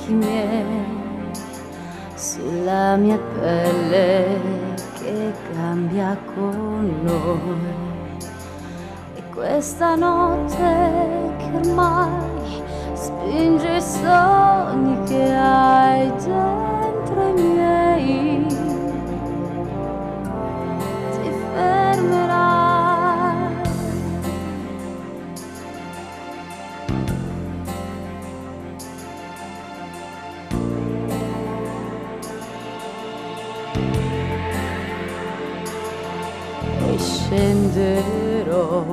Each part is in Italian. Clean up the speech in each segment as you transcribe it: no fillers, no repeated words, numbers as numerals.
fianchi miei, sulla mia pelle che cambia colore. E questa notte che ormai spinge i sogni che hai dentro i miei, ti fermerai. E scenderò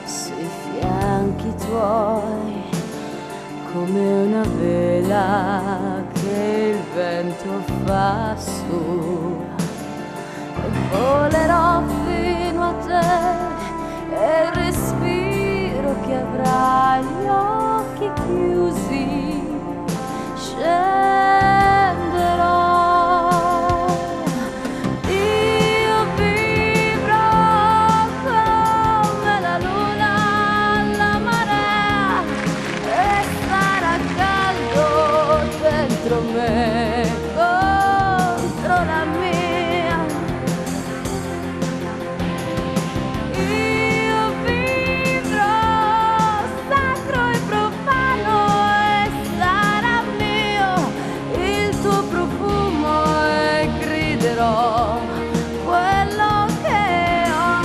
sui fianchi tuoi come una vela che il vento fa su, e volerò fino a te, e il respiro che avrà gli occhi chiusi, scenderò. Io vivrò come la luna alla marea, e sarà caldo dentro me contro la mia. Io vivrò sacro e profano, e sarà mio il tuo profumo, e griderò quello che ho.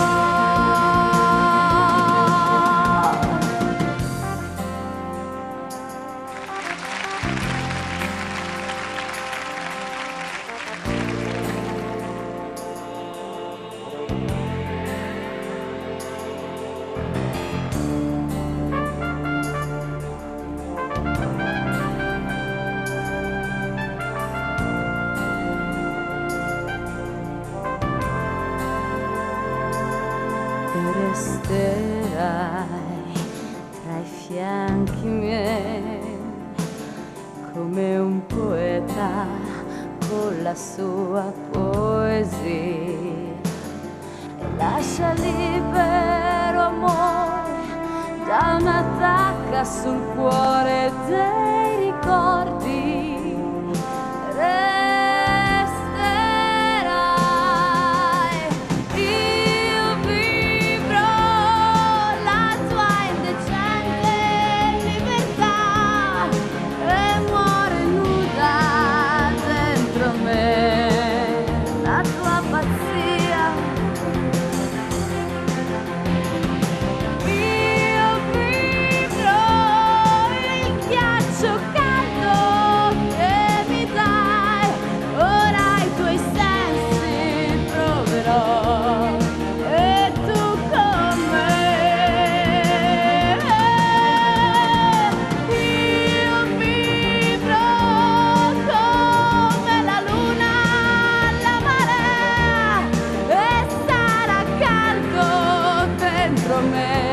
E resterai tra i fianchi miei come un poeta con la sua poesia, e lascia libero amore da un'attacca sul cuore dei ricordi. Resterai. Io vivrò la tua indecente libertà, e muore nuda dentro me la tua pazzia. Io vivrò il ghiaccio caldo che mi dai, ora i tuoi sensi proverò, e tu con me. Io vivrò come la luna alla marea, e sarà caldo dentro me